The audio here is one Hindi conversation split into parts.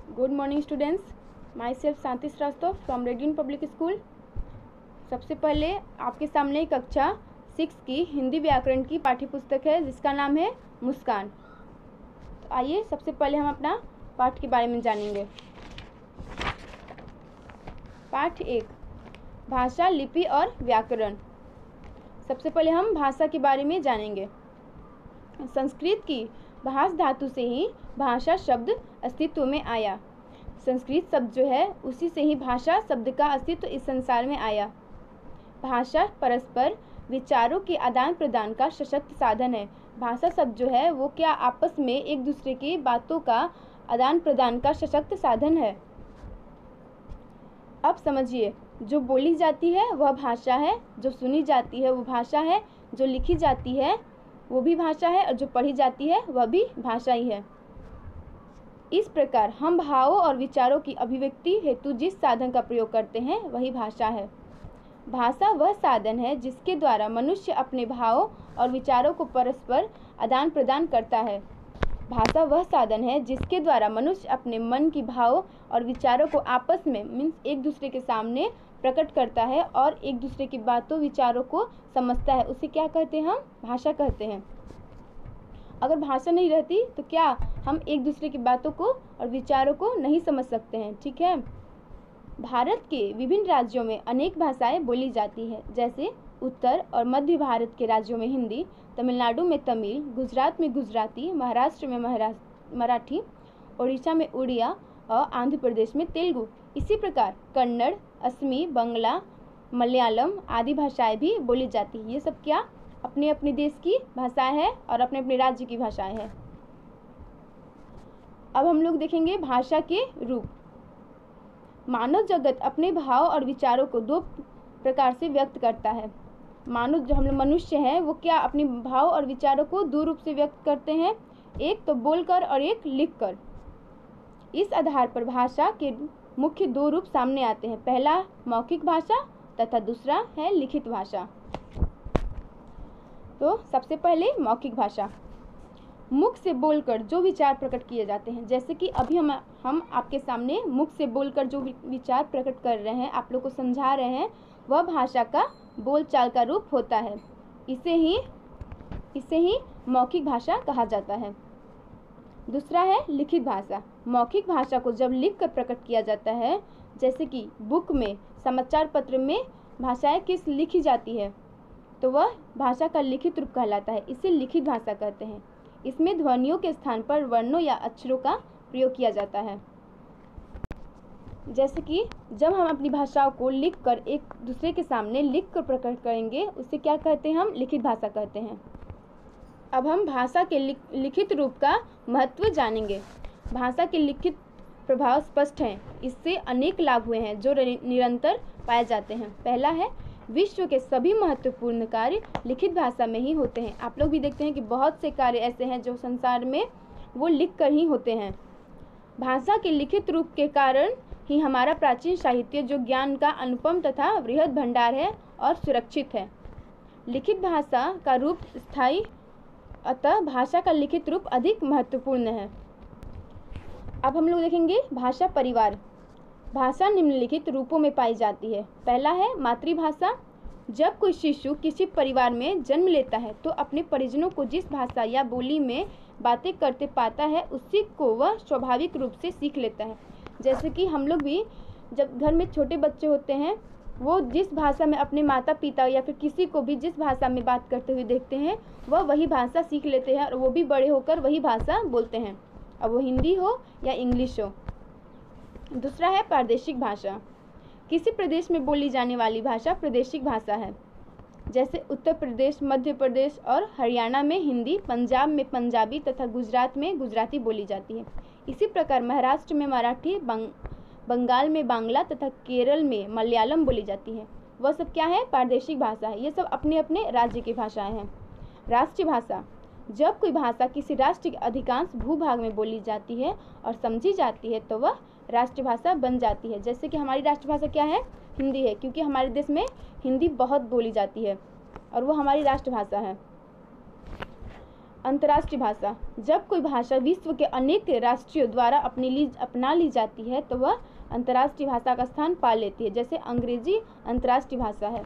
Good morning students, myself Shanti Shrivastava from Radian public school. सबसे पहले आपके सामने कक्षा 6 की हिंदी व्याकरण की पाठ्यपुस्तक है जिसका नाम है मुस्कान। तो आइए सबसे पहले हम अपना पाठ के बारे में जानेंगे। पाठ 1, भाषा, लिपि और व्याकरण। सबसे पहले हम भाषा के बारे में जानेंगे। संस्कृत की भाष धातु से ही भाषा शब्द अस्तित्व में आया। संस्कृत शब्द जो है उसी से ही भाषा शब्द का अस्तित्व इस संसार में आया। भाषा परस्पर विचारों के आदान प्रदान का सशक्त साधन है। भाषा शब्द जो है वो क्या आपस में एक दूसरे की बातों का आदान प्रदान का सशक्त साधन है। अब समझिए, जो बोली जाती है वह भाषा है, जो सुनी जाती है वो भाषा है, जो लिखी जाती है वो भी भाषा है और जो पढ़ी जाती है वह भी भाषा ही है। इस प्रकार हम भावों और विचारों की अभिव्यक्ति हेतु जिस साधन का प्रयोग करते हैं वही भाषा है। भाषा वह साधन है जिसके द्वारा मनुष्य अपने भावों और विचारों को परस्पर आदान प्रदान करता है। भाषा वह साधन है जिसके द्वारा मनुष्य अपने मन की भावों और विचारों को आपस में मीन्स एक दूसरे के सामने प्रकट करता है और एक दूसरे की बातों विचारों को समझता है। उसे क्या कहते हैं? हम भाषा कहते हैं। अगर भाषा नहीं रहती तो क्या हम एक दूसरे की बातों को और विचारों को नहीं समझ सकते हैं। ठीक है। भारत के विभिन्न राज्यों में अनेक भाषाएं बोली जाती हैं, जैसे उत्तर और मध्य भारत के राज्यों में हिंदी, तमिलनाडु में तमिल, गुजरात में गुजराती, महाराष्ट्र में मराठी, उड़ीसा में उड़िया और आंध्र प्रदेश में तेलुगु। इसी प्रकार कन्नड़, असमी, बंगला, मलयालम आदि भाषाएं भी बोली जाती हैं। ये सब क्या अपने अपने देश की भाषाएं हैं और अपने अपने राज्य की भाषाएं हैं। अब हम लोग देखेंगे भाषा के रूप। मानव जगत अपने भाव और विचारों को दो प्रकार से व्यक्त करता है। मानव जो हम लोग मनुष्य हैं वो क्या अपने भाव और विचारों को दो रूप से व्यक्त करते हैं, एक तो बोलकर और एक लिखकर। इस आधार पर भाषा के मुख्य दो रूप सामने आते हैं। पहला मौखिक भाषा तथा दूसरा है लिखित भाषा। तो सबसे पहले मौखिक भाषा। मुख से बोलकर जो विचार प्रकट किए जाते हैं, जैसे कि अभी हम आपके सामने मुख से बोलकर जो विचार प्रकट कर रहे हैं, आप लोग को समझा रहे हैं, वह भाषा का बोलचाल का रूप होता है। इसे ही मौखिक भाषा कहा जाता है। दूसरा है लिखित भाषा। मौखिक भाषा को जब लिख कर प्रकट किया जाता है, जैसे कि बुक में, समाचार पत्र में भाषाएं किस लिखी जाती है, तो वह भाषा का लिखित रूप कहलाता है। इसे लिखित भाषा कहते हैं। इसमें ध्वनियों के स्थान पर वर्णों या अक्षरों का प्रयोग किया जाता है। जैसे कि जब हम अपनी भाषाओं को लिखकर एक दूसरे के सामने लिख कर प्रकट करेंगे, उसे क्या कहते हैं? हम लिखित भाषा कहते हैं। अब हम भाषा के लिखित रूप का महत्व जानेंगे। भाषा के लिखित प्रभाव स्पष्ट हैं। इससे अनेक लाभ हुए हैं जो निरंतर पाए जाते हैं। पहला है, विश्व के सभी महत्वपूर्ण कार्य लिखित भाषा में ही होते हैं। आप लोग भी देखते हैं कि बहुत से कार्य ऐसे हैं जो संसार में वो लिख कर ही होते हैं। भाषा के लिखित रूप के कारण ही हमारा प्राचीन साहित्य जो ज्ञान का अनुपम तथा बृहद भंडार है और सुरक्षित है। लिखित भाषा का रूप स्थायी, अतः भाषा का लिखित रूप अधिक महत्वपूर्ण है। अब हम लोग देखेंगे भाषा परिवार। भाषा निम्नलिखित रूपों में पाई जाती है। पहला है मातृभाषा। जब कोई शिशु किसी परिवार में जन्म लेता है तो अपने परिजनों को जिस भाषा या बोली में बातें करते पाता है उसी को वह स्वाभाविक रूप से सीख लेता है। जैसे कि हम लोग भी जब घर में छोटे बच्चे होते हैं, वो जिस भाषा में अपने माता पिता या फिर किसी को भी जिस भाषा में बात करते हुए देखते हैं, वह वही भाषा सीख लेते हैं और वो भी बड़े होकर वही भाषा बोलते हैं, अब वो हिंदी हो या इंग्लिश हो। दूसरा है प्रादेशिक भाषा। किसी प्रदेश में बोली जाने वाली भाषा प्रादेशिक भाषा है। जैसे उत्तर प्रदेश, मध्य प्रदेश और हरियाणा में हिंदी, पंजाब में पंजाबी तथा गुजरात में गुजराती बोली जाती है। इसी प्रकार महाराष्ट्र में मराठी, बंगाल में बांग्ला तथा केरल में मलयालम बोली जाती है। वह सब क्या है? प्रादेशिक भाषा है। ये सब अपने अपने राज्य की भाषाएं हैं। राष्ट्रीय भाषा। जब कोई भाषा किसी राष्ट्र के अधिकांश भूभाग में बोली जाती है और समझी जाती है तो वह राष्ट्रीय भाषा बन जाती है। जैसे कि हमारी राष्ट्रभाषा क्या है? हिंदी है, क्योंकि हमारे देश में हिंदी बहुत बोली जाती है और वो हमारी राष्ट्रभाषा है। अंतर्राष्ट्रीय भाषा, जब कोई भाषा विश्व के अनेक राष्ट्रीयों द्वारा अपना ली जाती है तो वह अंतर्राष्ट्रीय भाषा का स्थान पा लेती है। जैसे अंग्रेजी अंतर्राष्ट्रीय भाषा है।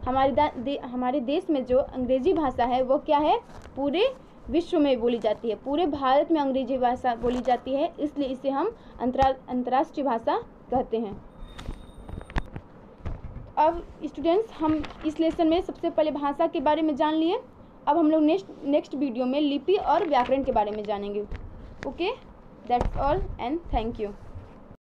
हमारे देश में जो अंग्रेजी भाषा है वो क्या है, पूरे विश्व में बोली जाती है, पूरे भारत में अंग्रेजी भाषा बोली जाती है, इसलिए इसे हम अंतर्राष्ट्रीय भाषा कहते हैं। अब स्टूडेंट्स, हम इस लेसन में सबसे पहले भाषा के बारे में जान लिए। अब हम लोग नेक्स्ट वीडियो में लिपि और व्याकरण के बारे में जानेंगे। Okay, that's all and thank you.